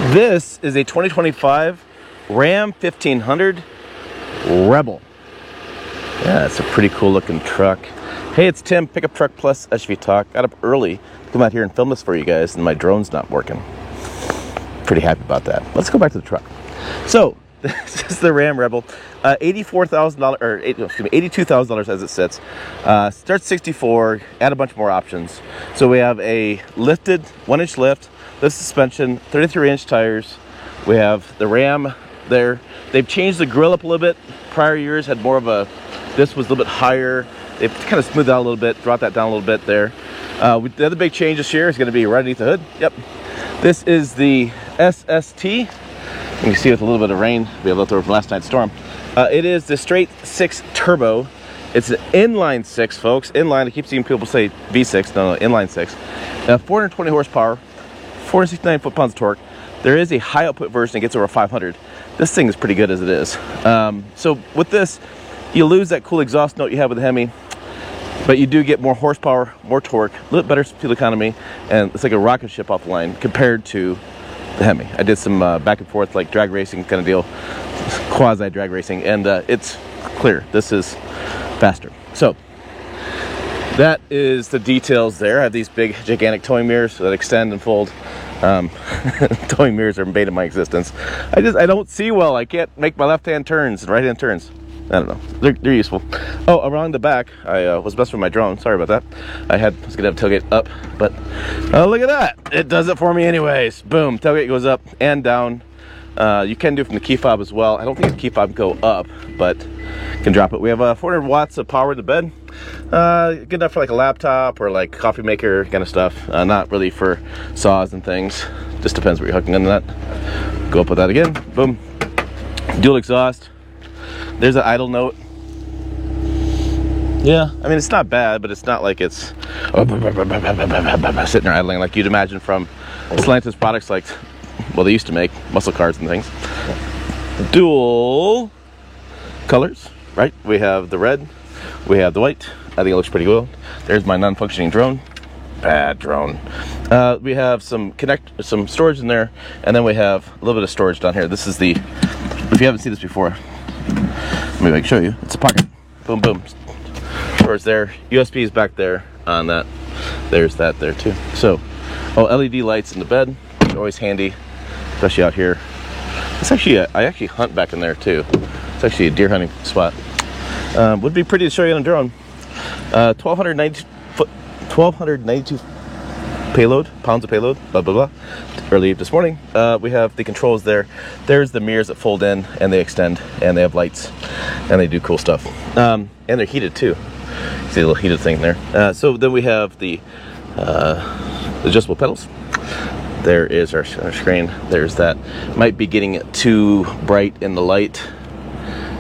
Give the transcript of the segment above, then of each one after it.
This is a 2025 Ram 1500 Rebel. Yeah, it's a pretty cool looking truck. Hey, it's Tim, Pickup Truck Plus SUV Talk. Got up early to come out here and film this for you guys, and my drone's not working. Pretty happy about that. Let's go back to the truck. So, this is the Ram Rebel. $84,000, or $82,000 as it sits. Starts 64, add a bunch more options. So we have a lifted 1-inch lift, lift suspension, 33-inch tires. We have the Ram there. They've changed the grill up a little bit. Prior years had more of a, this was a little bit higher. They've kind of smoothed out a little bit, brought that down a little bit there. The other big change this year is going to be right underneath the hood. Yep. This is the SST. You can see with a little bit of rain, we have left over from last night's storm. It is the straight 6 turbo. It's an inline 6, folks. Inline, I keep seeing people say V6. No, inline 6. 420 horsepower, 469 foot-pounds of torque. There is a high output version that gets over 500. This thing is pretty good as it is. So with this, you lose that cool exhaust note you have with the Hemi, but you do get more horsepower, more torque, a little better fuel economy, and it's like a rocket ship off the line compared to the Hemi. I did some back and forth, like drag racing kind of deal, quasi drag racing, and it's clear. This is faster. So that is the details there. I have these big, gigantic towing mirrors that extend and fold. Towing mirrors are made in my existence. I don't see well. I can't make my left-hand turns and right-hand turns. I don't know. They're useful. Oh, around the back, I was messing with my drone. Sorry about that. I was gonna have tailgate up, but look at that. It does it for me anyways. Boom. Tailgate goes up and down. You can do it from the key fob as well. I don't think the key fob can go up, but can drop it. We have 400 watts of power in the bed. Good enough for like a laptop or like coffee maker kind of stuff. Not really for saws and things. Just depends what you're hooking into that. Go up with that again. Boom. Dual exhaust. There's an idle note. Yeah, I mean, it's not bad, but it's not like it's sitting there idling like you'd imagine from Stellantis products like, well, they used to make muscle cars and things. Dual colors, right? We have the red, we have the white. I think it looks pretty good. There's my non-functioning drone. Bad drone. We have some storage in there, and then we have a little bit of storage down here. This is the, if you haven't seen this before, maybe I can show you. It's a pocket. Boom, boom. Storage there. USB is back there on that. There's that there too. So, LED lights in the bed, which are always handy, especially out here. It's actually, I actually hunt back in there too. It's actually a deer hunting spot. Would be pretty to show you on a drone. 1,292 pounds of payload, blah, blah, blah. Early this morning, we have the controls there. There's the mirrors that fold in and they extend, and they have lights, and they do cool stuff. And they're heated too. See the little heated thing there. So then we have the adjustable pedals. There is our screen. There's that. Might be getting too bright in the light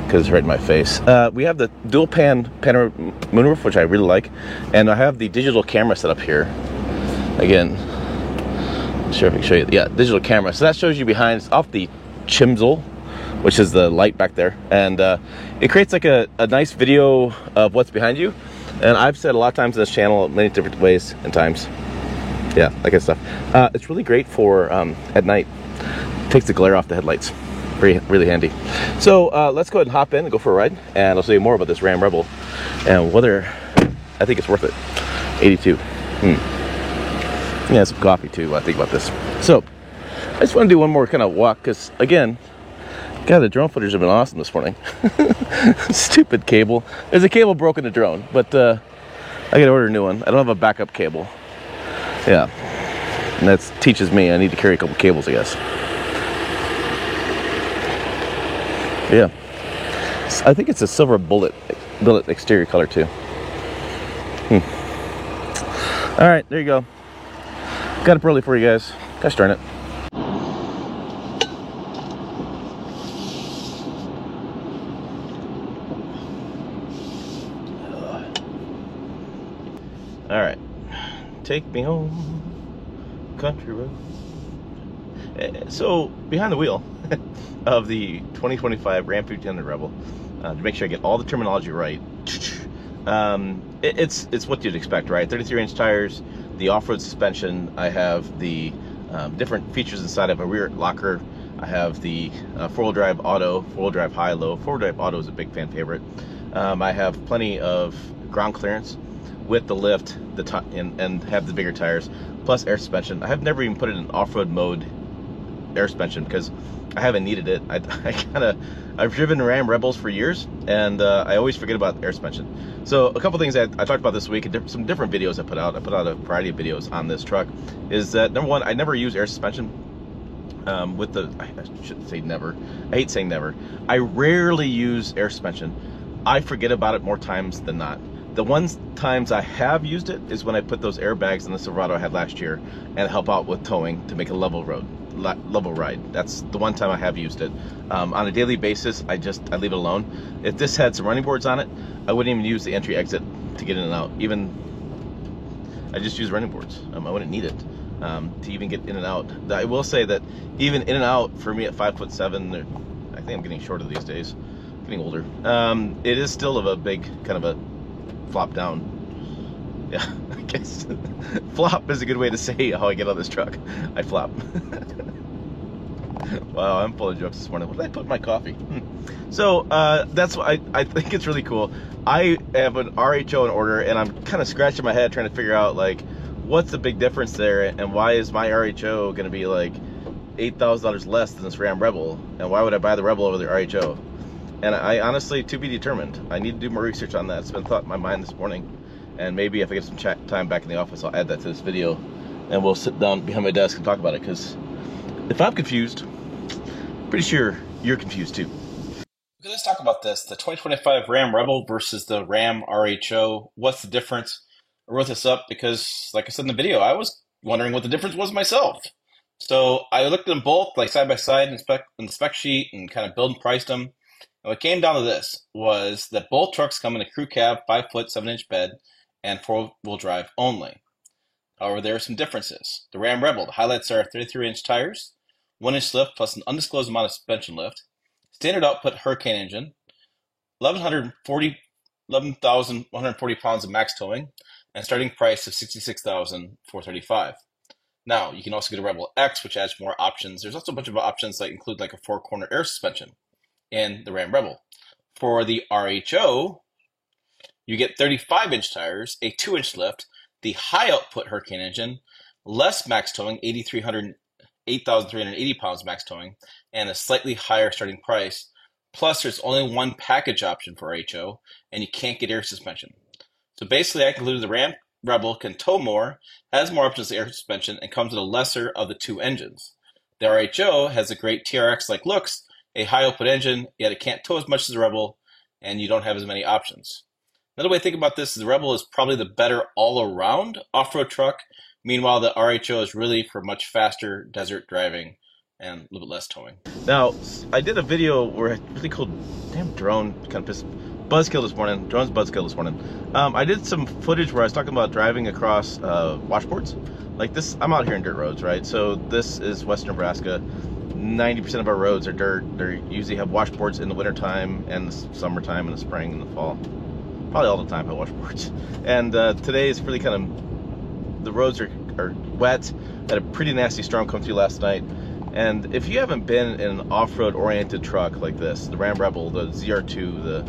because it's right in my face. We have the dual panoramic moonroof, which I really like, and I have the digital camera set up here. Again, not sure if I can show you. Yeah, digital camera. So that shows you behind. It's off the Chimzel, which is the light back there, and it creates like a nice video of what's behind you. And I've said a lot of times in this channel, many different ways and times. Yeah, that kind of stuff. It's really great for at night. Takes the glare off the headlights. Really handy. So let's go ahead and hop in and go for a ride, and I'll tell you more about this Ram Rebel and whether I think it's worth it. 82. Yeah, some coffee too while I think about this. So I just want to do one more kind of walk because, again, God, the drone footage has been awesome this morning. Stupid cable. There's a cable broken in the drone, but I gotta order a new one. I don't have a backup cable. Yeah, and that teaches me I need to carry a couple cables, I guess. Yeah, I think it's a silver bullet exterior color too. All right, there you go. Got up early for you guys. Gosh darn it. All right, take me home, country road. So behind the wheel of the 2025 Ram 1500 Rebel, to make sure I get all the terminology right, it's what you'd expect, right? 33-inch tires, the off-road suspension. I have the different features inside of a rear locker. I have the four-wheel drive auto, four-wheel drive high, low. Four-wheel drive auto is a big fan favorite. I have plenty of ground clearance with the lift, and have the bigger tires, plus air suspension. I have never even put it in off-road mode air suspension because I haven't needed it. I've driven Ram Rebels for years, and I always forget about air suspension. So a couple things I talked about this week, some different videos I put out a variety of videos on this truck, is that number one, I never use air suspension with the, I shouldn't say never, I hate saying never. I rarely use air suspension. I forget about it more times than not. The times I have used it is when I put those airbags in the Silverado I had last year and help out with towing to make a level ride. That's the one time I have used it. On a daily basis, I leave it alone. If this had some running boards on it, I wouldn't even use the entry exit to get in and out. I just use running boards. I wouldn't need it to even get in and out. I will say that even in and out for me at 5'7", I think I'm getting shorter these days, getting older. It is still of a big kind of a flop down. Yeah, I guess flop is a good way to say how I get on this truck. I flop. Wow, I'm full of jokes this morning. What did I put in my coffee? So that's why I think it's really cool. I have an RHO in order, and I'm kind of scratching my head trying to figure out like what's the big difference there, and why is my RHO going to be like $8,000 less than this Ram Rebel, and why would I buy the Rebel over the RHO? And I honestly, to be determined. I need to do more research on that. It's been thought in my mind this morning. And maybe if I get some time back in the office, I'll add that to this video. And we'll sit down behind my desk and talk about it. Because if I'm confused, pretty sure you're confused too. Okay, let's talk about this. The 2025 Ram Rebel versus the Ram RHO. What's the difference? I wrote this up because, like I said in the video, I was wondering what the difference was myself. So I looked at them both like side by side in the spec sheet and kind of build and priced them. And what came down to this was that both trucks come in a crew cab, 5-foot, 7-inch bed, and four-wheel drive only. However, there are some differences. The Ram Rebel, the highlights are 33-inch tires, 1-inch lift plus an undisclosed amount of suspension lift, standard output Hurricane engine, 11,140 pounds of max towing, and starting price of $66,435. Now, you can also get a Rebel X, which adds more options. There's also a bunch of options that include like a 4-corner air suspension in the Ram Rebel. For the RHO, you get 35-inch tires, a 2-inch lift, the high output Hurricane engine, less max towing, 8,380 pounds max towing, and a slightly higher starting price. Plus, there's only one package option for RHO, and you can't get air suspension. So basically, I concluded the Ram Rebel can tow more, has more options to air suspension, and comes with a lesser of the two engines. The RHO has a great TRX-like looks, a high output engine, yet it can't tow as much as the Rebel, and you don't have as many options. Another way to think about this is the Rebel is probably the better all-around off-road truck. Meanwhile, the RHO is really for much faster desert driving and a little bit less towing. Now, I did a video where I really cool, damn drone kind of pissed, buzzkill this morning. Drone's buzzkill this morning. I did some footage where I was talking about driving across washboards. Like this, I'm out here in dirt roads, right? So this is western Nebraska. 90% of our roads are dirt. They usually have washboards in the wintertime and the summertime and the spring and the fall. Probably all the time have washboards. And today is really kind of, the roads are wet. Had a pretty nasty storm come through last night. And if you haven't been in an off-road oriented truck like this, the Ram Rebel, the ZR2, the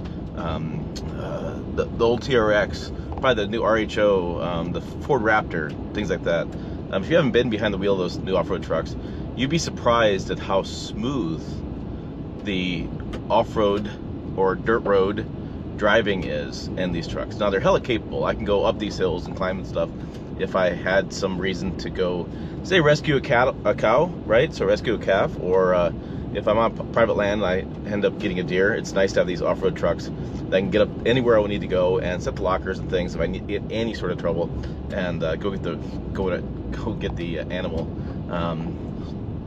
old TRX, probably the new RHO, the Ford Raptor, things like that. If you haven't been behind the wheel of those new off-road trucks, you'd be surprised at how smooth the off-road or dirt road driving is in these trucks. Now they're hella capable. I can go up these hills and climb and stuff if I had some reason to go, say, rescue a cow, right? So rescue a calf, or if I'm on private land and I end up getting a deer, it's nice to have these off-road trucks that I can get up anywhere I need to go and set the lockers and things if I need to get any sort of trouble, and go get the animal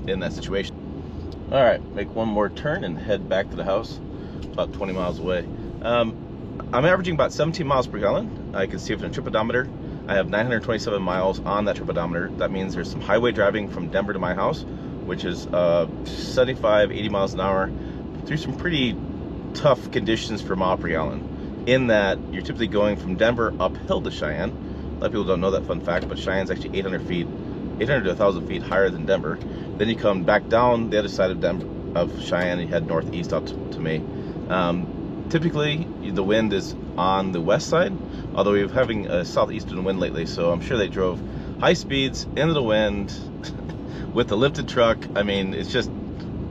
in that situation. All right, make one more turn and head back to the house, about 20 miles away. I'm averaging about 17 miles per gallon. I can see it from the trip odometer. I have 927 miles on that trip odometer. That means there's some highway driving from Denver to my house, which is 75, 80 miles an hour through some pretty tough conditions per mile per gallon. In that, you're typically going from Denver uphill to Cheyenne. A lot of people don't know that fun fact, but Cheyenne's actually 800 feet 800 to 1,000 feet higher than Denver. Then you come back down the other side of Denver, of Cheyenne, and you head northeast out to me. Typically, the wind is on the west side, although we're having a southeastern wind lately, so I'm sure they drove high speeds into the wind with the lifted truck. I mean, it's just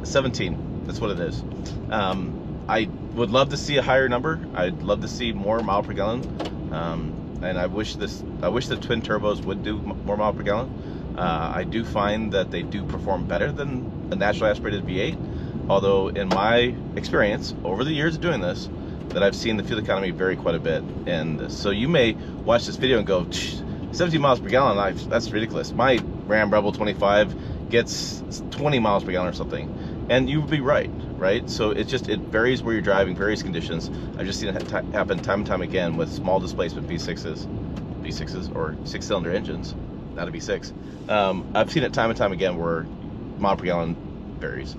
17. That's what it is. I would love to see a higher number. I'd love to see more mile per gallon. And I wish the twin turbos would do more mile per gallon. I do find that they do perform better than a naturally aspirated V8, although in my experience over the years of doing this, that I've seen the fuel economy vary quite a bit. And so you may watch this video and go, 17 miles per gallon, that's ridiculous. My Ram Rebel 25 gets 20 miles per gallon or something. And you would be right? So it varies where you're driving, various conditions. I've just seen it happen time and time again with small displacement V6s or 6-cylinder engines, not a V6. I've seen it time and time again where mile per gallon varies.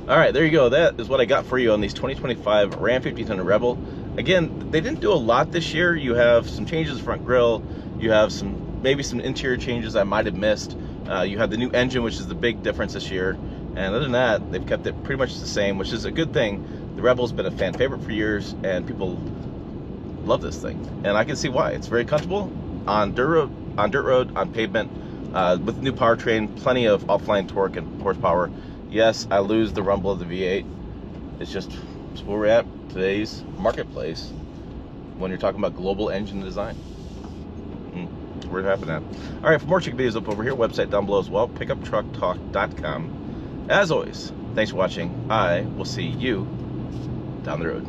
All right, there you go. That is what I got for you on these 2025 Ram 1500 Rebel. Again, they didn't do a lot this year. You have some changes front grille. You have maybe some interior changes I might have missed. You have the new engine, which is the big difference this year. And other than that, they've kept it pretty much the same, which is a good thing. The Rebel's been a fan favorite for years, and people love this thing. And I can see why. It's very comfortable on dirt road, on pavement, with the new powertrain, plenty of offline torque and horsepower. Yes, I lose the rumble of the V8. It's where we're at today's marketplace when you're talking about global engine design. Where it happened at. All right, for more chick videos up over here, website down below as well, pickuptrucktalk.com. As always, thanks for watching. I will see you down the road.